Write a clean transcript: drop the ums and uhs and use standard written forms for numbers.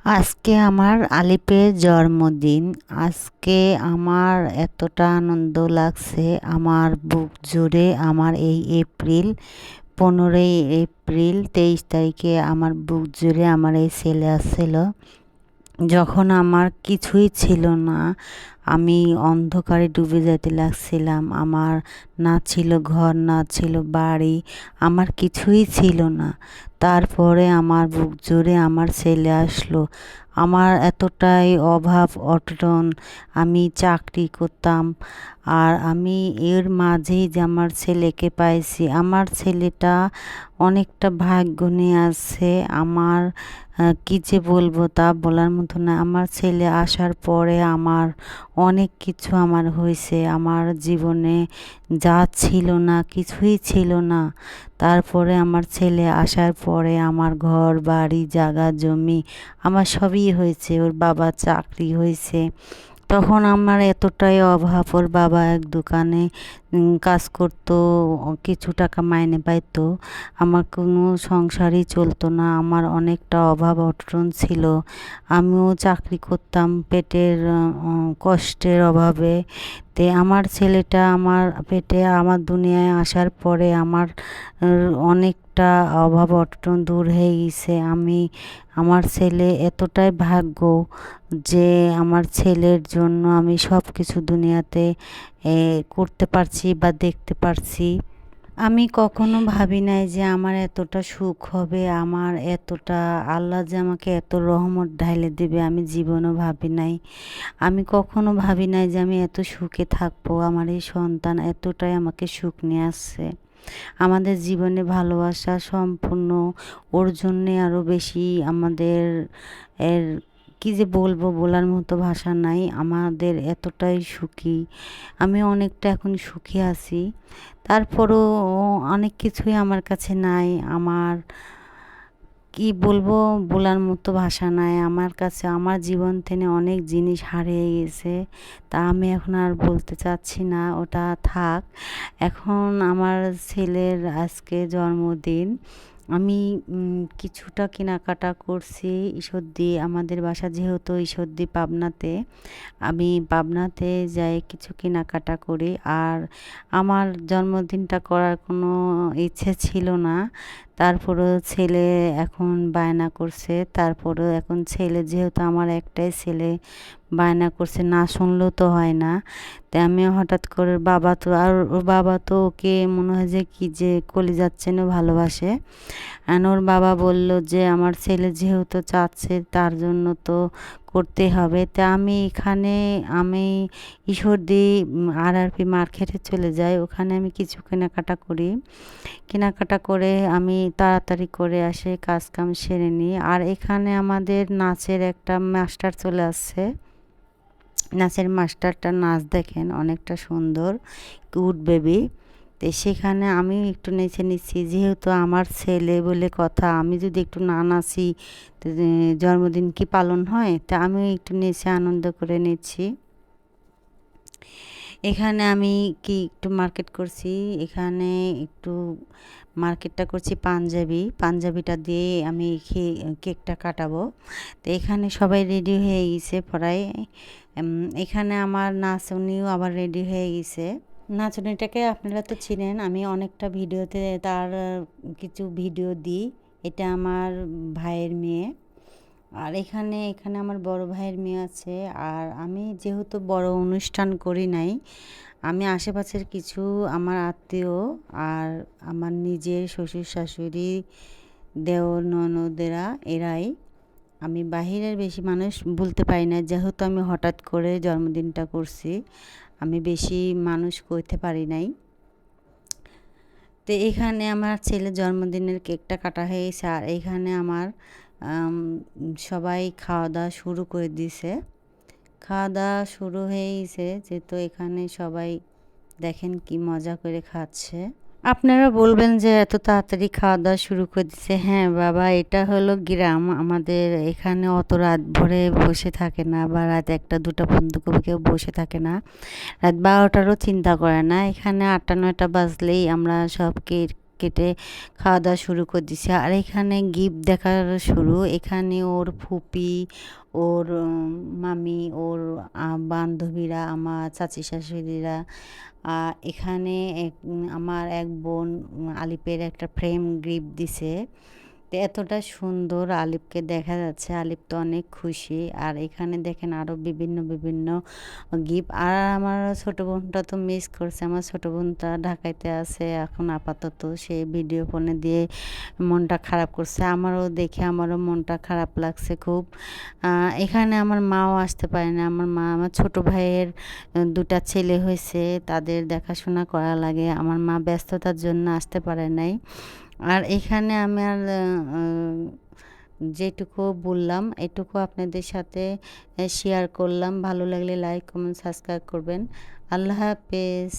আজকে আমার আলিপের জন্মদিন। আজকে আমার এতটা আনন্দ লাগছে, আমার বুক জুড়ে। আমার এই এপ্রিল 15 এপ্রিল 23 তারিখে আমার বুক জুড়ে আমার এই ছেলে আসছিল। যখন আমার কিছুই ছিল না, আমি অন্ধকারে ডুবে যেতে লাগছিলাম। আমার না ছিল ঘর, না ছিল বাড়ি, আমার কিছুই ছিল না। তারপরে আমার বুক জুড়ে আমার ছেলে আসলো। আমার এতটাই অভাব অনটন, আমি চাকরি করতাম, আর আমি এর মাঝেই যে আমার ছেলেকে পাইছি। আমার ছেলেটা অনেকটা ভাগ্য নিয়ে আছে আমার। কী যে বলবো তা বলার মতো না। আমার ছেলে আসার পরে আমার অনেক কিছু আমার হয়েছে। আমার জীবনে যা ছিল না, কিছুই ছিল না। তারপরে আমার ছেলে আসার পরে আমার ঘর বাড়ি জায়গা জমি আমার সবই হয়েছে। ওর বাবা চাকরি হয়েছে। তখন আমার এতটাই অভাব, ওর বাবা এক দোকানে কাজ করতো, কিছু টাকা মাইনে পাইতো। আমার কোনো সংসারই চলতো না, আমার অনেকটা অভাব অনটন ছিল। আমিও চাকরি করতাম পেটের কষ্টের অভাবে। আমার ছেলেটা আমার পেটে আমার দুনিয়ায় আসার পরে আমার অনেকটা অভাব অনটন দূর হয়ে গেছে। আমার ছেলে এতটাই ভাগ্য যে আমার ছেলের জন্য আমি সব কিছু দুনিয়াতে করতে পারছি বা দেখতে পারছি। আমি কখনো ভাবি নাই যে আমার এতটা সুখ হবে, আমার এতটা আল্লাহ যে আমাকে এত রহমত ঢাইলে দেবে, আমি জীবনও ভাবি নাই। আমি কখনো ভাবি নাই যে আমি এত সুখে থাকবো। আমার এই সন্তান এতটাই আমাকে সুখ নিয়ে আসছে। আমাদের জীবনে ভালোবাসা সম্পূর্ণ ওর জন্যে আরও বেশি আমাদের এর কী যে বলবো, বলার মতো ভাষা নাই। আমাদের এতটাই সুখী, আমি অনেকটা এখন সুখী আছি। তারপরও অনেক কিছুই আমার কাছে নাই। আমার কি বলবো, বলার মতো ভাষা নাই আমার কাছে। আমার জীবন থেকে অনেক জিনিস হারিয়ে গেছে, তা আমি এখন আর বলতে চাচ্ছি না, ওটা থাক। এখন আমার ছেলের আজকে জন্মদিন। আমি কিছুটা কেনাকাটা করছি ঈশ্বরদী। আমাদের বাসা যেহেতু ঈশ্বরদী পাবনাতে, আমি পাবনাতে যাই কিছু কেনাকাটা করি। আর আমার জন্মদিনটা করার কোনো ইচ্ছে ছিল না। তারপরেও ছেলে এখন বায়না করছে। তারপরেও এখন ছেলে যেহেতু আমার একটাই ছেলে, বায়না করছে, না শুনলেও তো হয় না। তাই আমি হঠাৎ করে ওর বাবা তো ওকে মনে হয় যে কী যে কলিজার চেনেও ভালোবাসে। ওর বাবা বলল যে আমার ছেলে যেহেতু চাচ্ছে তার জন্য তো করতে হবে। তা আমি ঈশ্বরদী RRP মার্কেটে চলে যাই। ওখানে আমি কিছু কেনাকাটা করি। কেনাকাটা করে আমি তাড়াতাড়ি করে আসে কাজ কাম সেরে নিই। আর এখানে আমাদের নাচের একটা মাস্টার চলে আসছে। নাচের মাস্টারটা নাচ দেখেন অনেকটা সুন্দর, কিউট বেবি। তো সেখানে আমি একটু নেচে নিচ্ছি, যেহেতু আমার ছেলে বলে কথা, আমি যদি একটু না নাচি তো জন্মদিন কি পালন হয়? তা আমি একটু নেচে আনন্দ করে নিচ্ছি। এখানে আমি কি একটু মার্কেট করছি, এখানে একটু মার্কেটটা করছি পাঞ্জাবিটা দিয়ে আমি কেকটা কাটাবো। তো এখানে সবাই রেডি হয়ে গেছে প্রায়। এখানে আমার নাচুনিও আবার রেডি হয়ে গেছে। নাচুনিটাকে আপনারা তো চিনেন, আমি অনেকটা ভিডিওতে তার কিছু ভিডিও দিই। এটা আমার ভাইয়ের মেয়ে। আর এখানে আমার বড় ভাইয়ের মেয়ে আছে। আর আমি যেহেতু বড় অনুষ্ঠান করি নাই, আমি আশেপাশের কিছু আমার আত্মীয় আর আমার নিজের শ্বশুর শাশুড়ি দেওর ননদেরা এরাই। আমি বাহিরের বেশি মানুষ বলতে পারি না, যেহেতু আমি হঠাৎ করে জন্মদিনটা করছি, আমি বেশি মানুষ করতে পারি নাই। তো এখানে আমার ছেলের জন্মদিনের কেকটা কাটা হয়ে গেছে। আর এখানে আমার সবাই খাওয়া দাওয়া শুরু করে দিয়েছে। খাওয়া দাওয়া শুরু হয়ে গেছে, যেহেতু এখানে সবাই দেখেন কি মজা করে খাচ্ছে। আপনারা বলবেন যে এত তাড়াতাড়ি খাওয়া দাওয়া শুরু করে দিচ্ছে। হ্যাঁ বাবা, এটা হলো গ্রাম। আমাদের এখানে অত রাত ভরে বসে থাকে না, বা রাত 1টা 2টা পর্যন্ত কেউ বসে থাকে না। রাত 12টারও চিন্তা করে না। এখানে 8টা 9টা বাজলেই আমরা সব কেটে খাওয়া দাওয়া শুরু করে দিছে। আর এখানে গিফট দেখা শুরু। এখানে ওর ফুপি, ওর মামি, ওর বান্ধবীরা, আমার চাচি শাশুড়িরা, এখানে আমার এক বোন আলিপের একটা ফ্রেম গিফট দিছে। তো এতটা সুন্দর আলিপকে দেখা যাচ্ছে, আলিপ তো অনেক খুশি। আর এখানে দেখেন আরও বিভিন্ন বিভিন্ন গিফট। আর আমার ছোট বোনটা তো মিস করছে, আমার ছোট বোনটা ঢাকাইতে আছে এখন আপাতত, সে ভিডিও ফোনে দিয়ে মনটা খারাপ করছে। আমারও দেখে আমারও মনটা খারাপ লাগছে খুব। এখানে আমার মাও আসতে পারে না, আমার মা, আমার ছোট ভাইয়ের দুটা ছেলে হয়েছে, তাদের দেখাশোনা করা লাগে, আমার মা ব্যস্ততার জন্য আসতে পারে নাই। আর এখানে আমার যেটুকু বললাম এটুকু আপনাদের সাথে শেয়ার করলাম। ভালো লাগলে লাইক কমেন্ট সাবস্ক্রাইব করবেন। আল্লাহ হাফেজ।